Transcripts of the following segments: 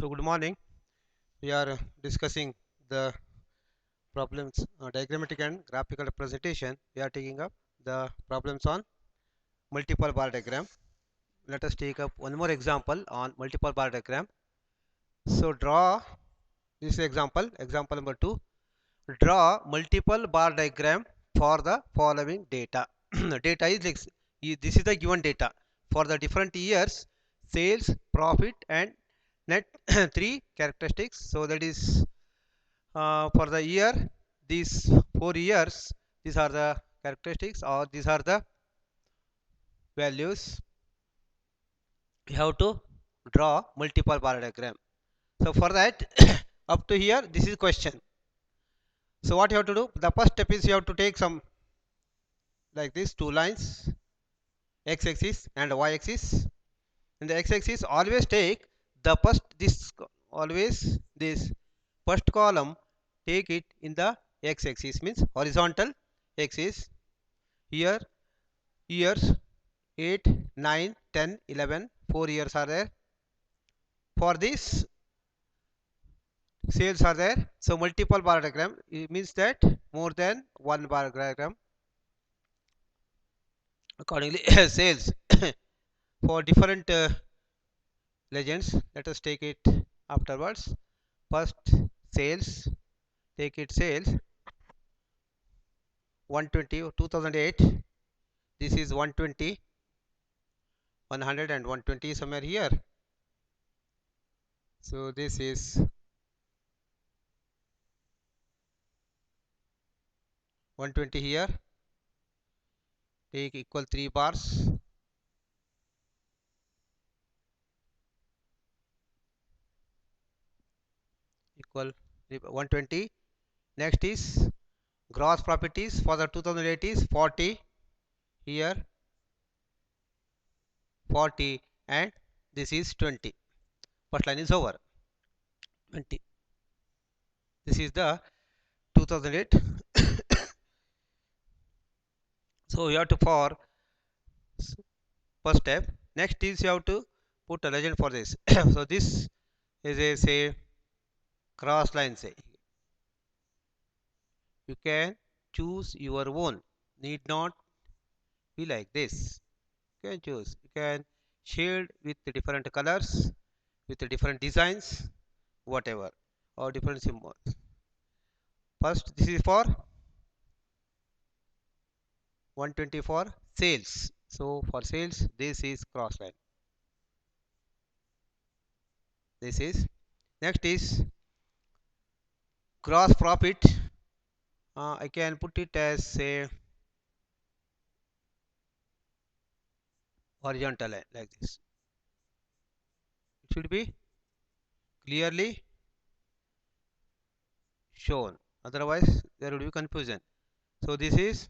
So good morning. We are discussing the problems diagrammatic and graphical representation. We are taking up the problems on multiple bar diagram. Let us take up one more example on multiple bar diagram. So draw this example. Example number 2. Draw multiple bar diagram for the following data. Data is like, this is the given data for the different years, sales, profit, and net three characteristics. So that is for the year, these 4 years, these are the characteristics or these are the values. We have to draw multiple bar diagram. So for that, up to here, this is question. So what you have to do? The first step is you have to take some like this two lines, x-axis and y-axis. In the x-axis, always take the first this always this first column. Take it in the x-axis means horizontal axis. Here years 8, 9, 10, 11, 4 years are there. For this sales are there. So multiple bar diagram, it means that more than one bar diagram. Accordingly sales for different legends. Let us take it afterwards. First sales, take it sales 120 2008. This is 120, 100 and 120 somewhere here. So this is 120 here. Take equal 3 bars. Equal 120. Next is gross properties for the 2008 is 40 here, 40, and this is 20. First line is over. 20. This is the 2008. So you have to for first step. Next is you have to put a legend for this. So this is a say cross line, say you can choose your own, need not be like this. You can choose, you can shade with the different colors, with the different designs, whatever, or different symbols. First this is for 120 for sales. So for sales this is cross line. This is next is gross profit. I can put it as say horizontal line like this. It should be clearly shown, otherwise there would be confusion. So this is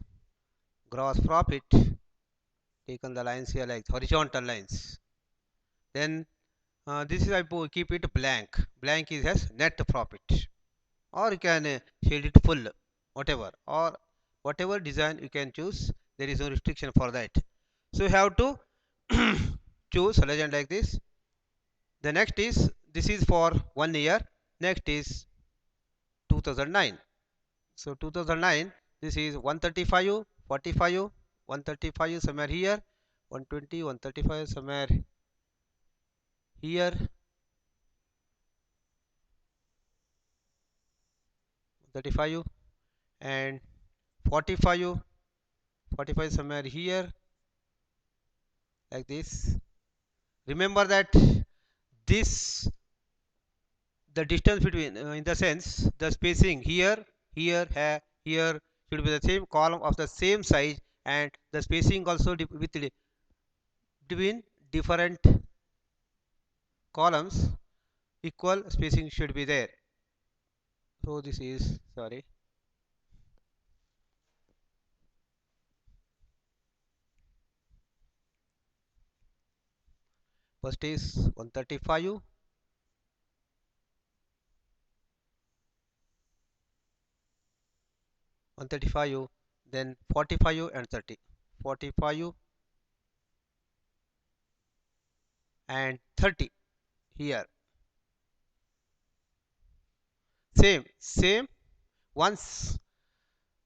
gross profit, taken the lines here like horizontal lines. Then this is I keep it blank. Blank is as net profit, or you can shade it full, whatever, or whatever design you can choose. There is no restriction for that. So you have to choose a legend like this. The next is this is for 1 year. Next is 2009. So 2009, this is 135, 45, 135 somewhere here, 120, 135 somewhere here, 35 and 45, 45 somewhere here like this. Remember that this the distance between in the sense the spacing here, here, here should be the same column of the same size, and the spacing also with between different columns equal spacing should be there. So this is sorry, first is 135, 135, then 45 and 30, 45 and 30 here. same once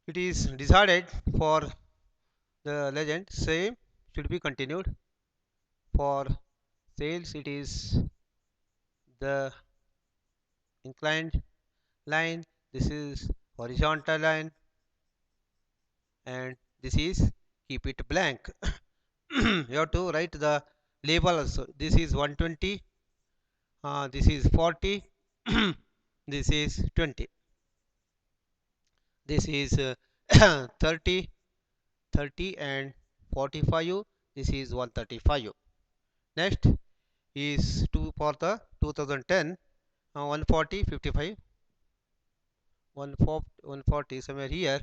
it is decided for the legend, same should be continued. For sales it is the inclined line, this is horizontal line, and this is keep it blank. You have to write the label also. This is 120, this is 40, this is 20, this is 30, 30 and 45, this is 135. Next is 2 for the 2010, 140, 55, 140 somewhere here,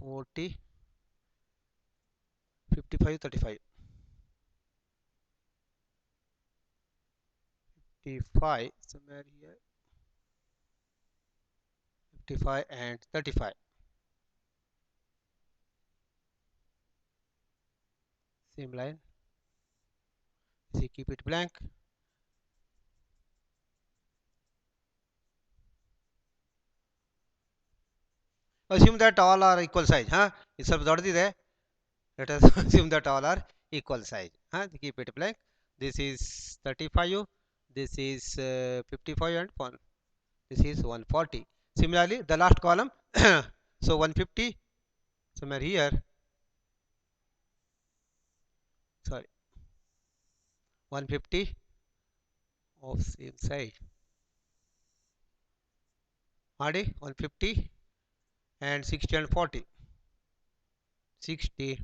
40, 55, 35, 55 somewhere here, 55 and 35, same line, see keep it blank. Assume that all are equal size, huh? It's there. Let us assume that all are equal size, huh? Keep it blank. This is 35, this is 55 and 1, this is 140. Similarly the last column, so 150 somewhere here, sorry, 150 of same size, RD 150 and 60 and 40, 60,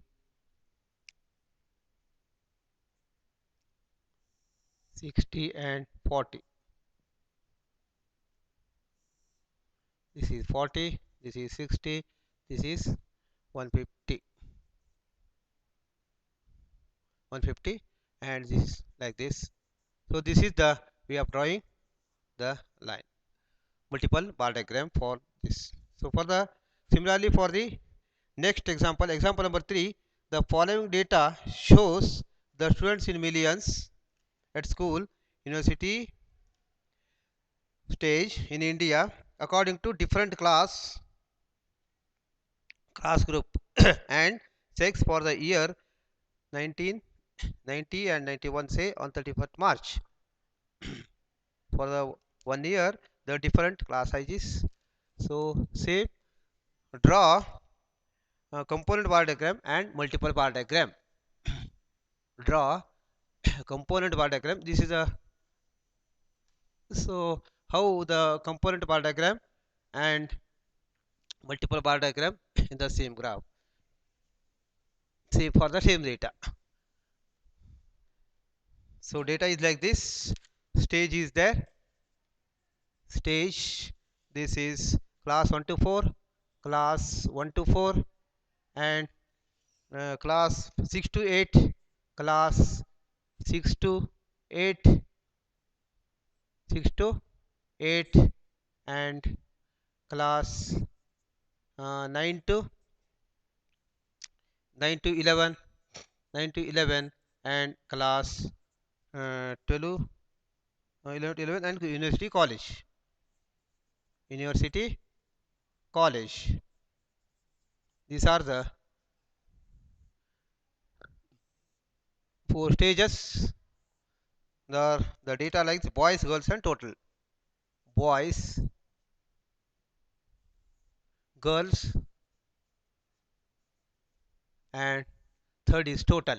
60 and 40, this is 40, this is 60, this is 150, 150, and this is like this. So this is the way of drawing the line, multiple bar diagram for this. So for the similarly for the next example, example number 3, the following data shows the students in millions at school, university stage in India according to different class group and sex for the year 1990 and 91, say on 31st March. For the 1 year the different class sizes. So say draw a component bar diagram and multiple bar diagram. Draw component bar diagram. This is a, so how the component bar diagram and multiple bar diagram in the same graph, same for the same data. So data is like this, stage is there, stage, this is class 1 to 4, class 1 to 4, and class 6 to 8, class 6 to 8, 6 to 8, and class 9 to 9 to 11, 9 to 11, and class 12, 11 to 11, and university college, university college. These are the 4 stages. The data like boys, girls, and total. Boys, girls, and third is total.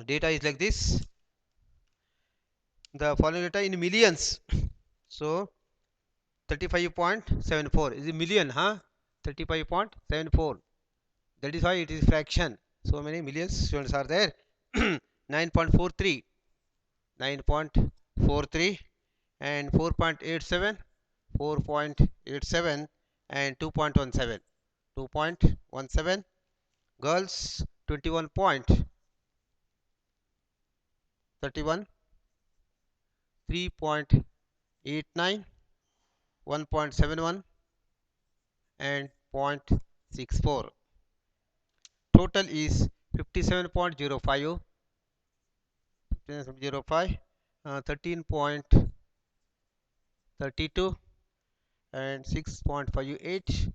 Data is like this. The following data in millions. So 35.74 is a million, huh? 35.74. That is why it is fraction. So many millions students are there. 9.43, 9.43, and 4.87, 4.87, and 2.17, 2.17. Girls 21.31, 3.89, 1.71, and 0.64. Total is 57.05, 13.32 and 6.58.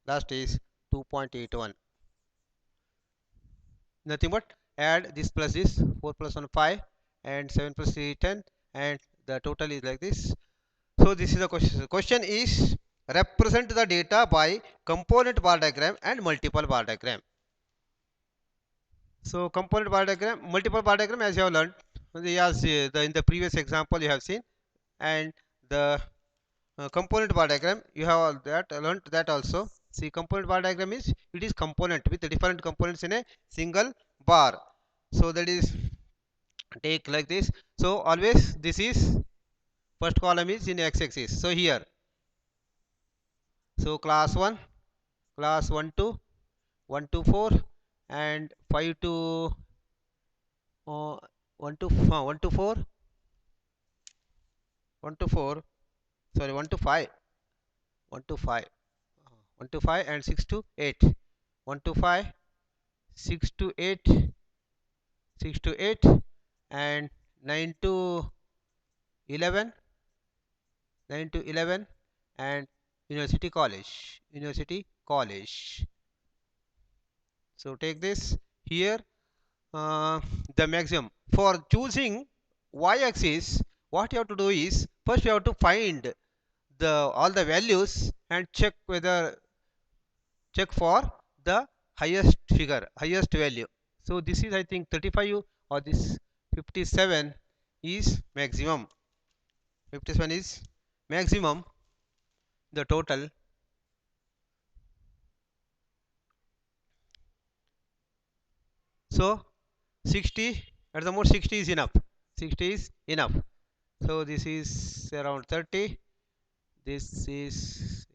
Last is 2.81. Nothing but add this plus this, 4 plus 1 5 and 7 plus 3 10, and the total is like this. So this is the question. The question is represent the data by component bar diagram and multiple bar diagram. So component bar diagram, multiple bar diagram, as you have learned, in the previous example you have seen, and the component bar diagram you have learned that also. See, component bar diagram is, it is component with the different components in a single bar. So that is take like this. So always this is first column is in x-axis. So here, so class 1, class 1 to 1 to 4, and 5 to 1 to 1 to 4, 1 to 4, sorry, 1 to 5, 1 to 5, 1 to 5, and 6 to 8, 1 to 5, 6 to 8, 6 to 8, and 9 to 11, 9 to 11, and university college, university college. So take this here, the maximum for choosing y-axis. What you have to do is, first you have to find the all the values and check whether, check for the highest figure, highest value. So this is, I think, 35, or this 57 is maximum. 57 is maximum, the total. So 60, at the most 60 is enough. 60 is enough. So this is around 30. This is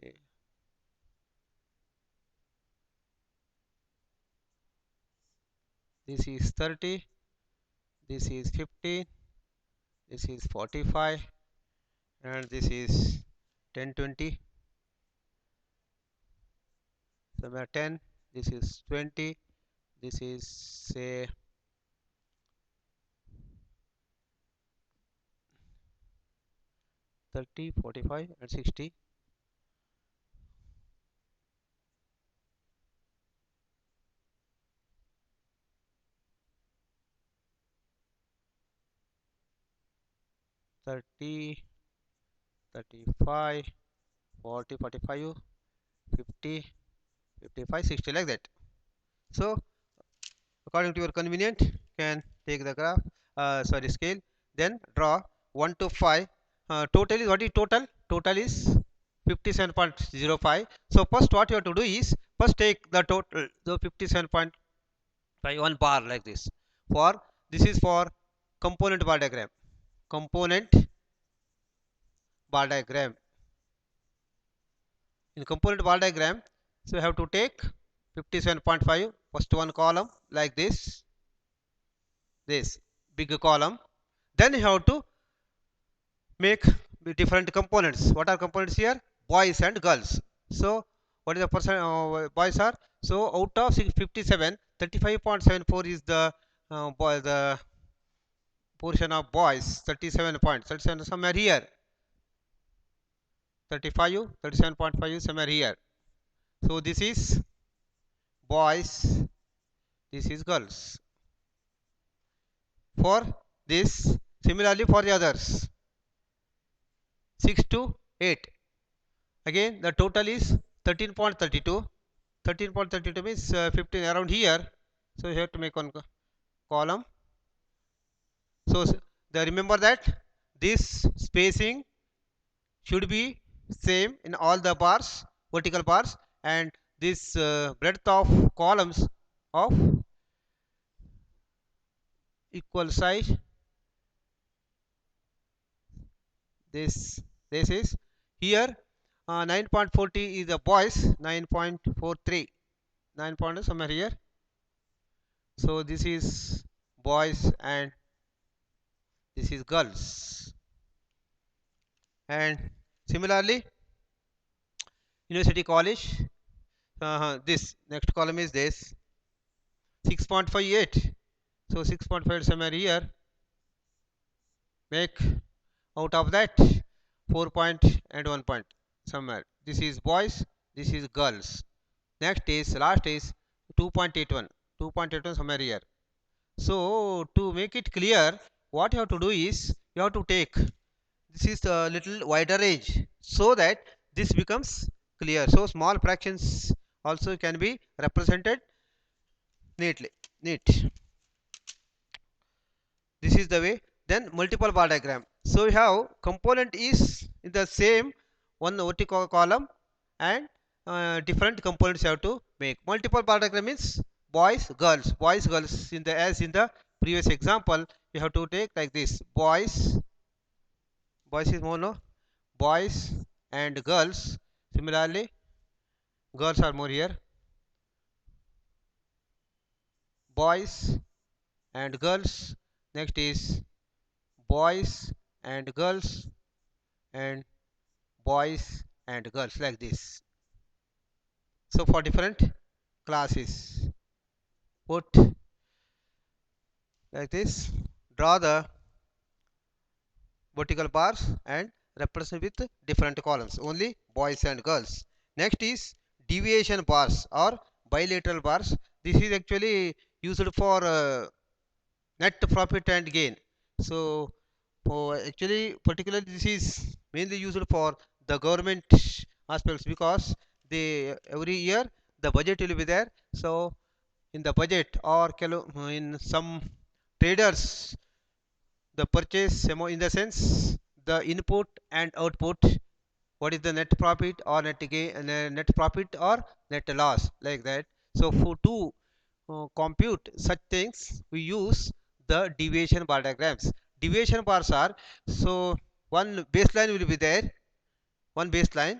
30. This is 15. This is 45, and this is 10 20. Somewhere 10. This is 20. This is, say, 30, 45, and 60. 30, 35, 40, 45, 50, 55, 60, like that. So according to your convenient, can take the graph, sorry, scale, then draw 1 to 5. Total is, what is total? Total is 57.05. So first what you have to do is, first take the total, the 57.5, one bar like this. For this is for component bar diagram. Component bar diagram. In component bar diagram, so you have to take 57.5, first one column like this big column. Then you have to make different components. What are components here? Boys and girls. So what is the percent boys are? So out of 57, 35.74 is the the portion of boys. 37 somewhere here. 35, 37.5 is somewhere here. So this is boys, this is girls. For this, similarly for the others, 6 to 8. Again the total is 13.32. 13.32 means 15 around here. So you have to make one column. So remember that this spacing should be same in all the bars, vertical bars, and this breadth of columns of equal size. This is here 9.40 is the boys, 9.43, 9 point somewhere here. So this is boys and this is girls. And similarly University College. This next column is this 6.58. So 6.5 somewhere here. Make out of that 4 point and 1 point somewhere. This is boys. This is girls. Next is last is 2.81. 2.81 somewhere here. So to make it clear, what you have to do is you have to take this is a little wider range so that this becomes clear. So small fractions also can be represented neatly. Neat. This is the way. Then multiple bar diagram. So we have component is in the same one vertical column and different components you have to make. Multiple bar diagram means boys girls in the as in the previous example you have to take like this boys is mono boys and girls. Similarly girls are more here, boys and girls. Next is boys and girls and boys and girls like this. So for different classes put like this, draw the vertical bars and represent with different columns, only boys and girls. Next is deviation bars or bilateral bars. This is actually used for net profit and gain. So for actually particularly this is mainly used for the government aspects because they every year the budget will be there. So in the budget or in some traders the purchase in the sense the input and output, what is the net profit or net gain, net profit or net loss, like that. So for to compute such things we use the deviation bar diagrams. Deviation bars are, so one baseline will be there, one baseline,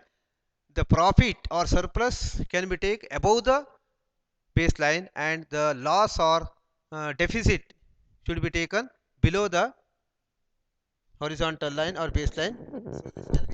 the profit or surplus can be taken above the baseline and the loss or deficit should be taken below the horizontal line or baseline. So this is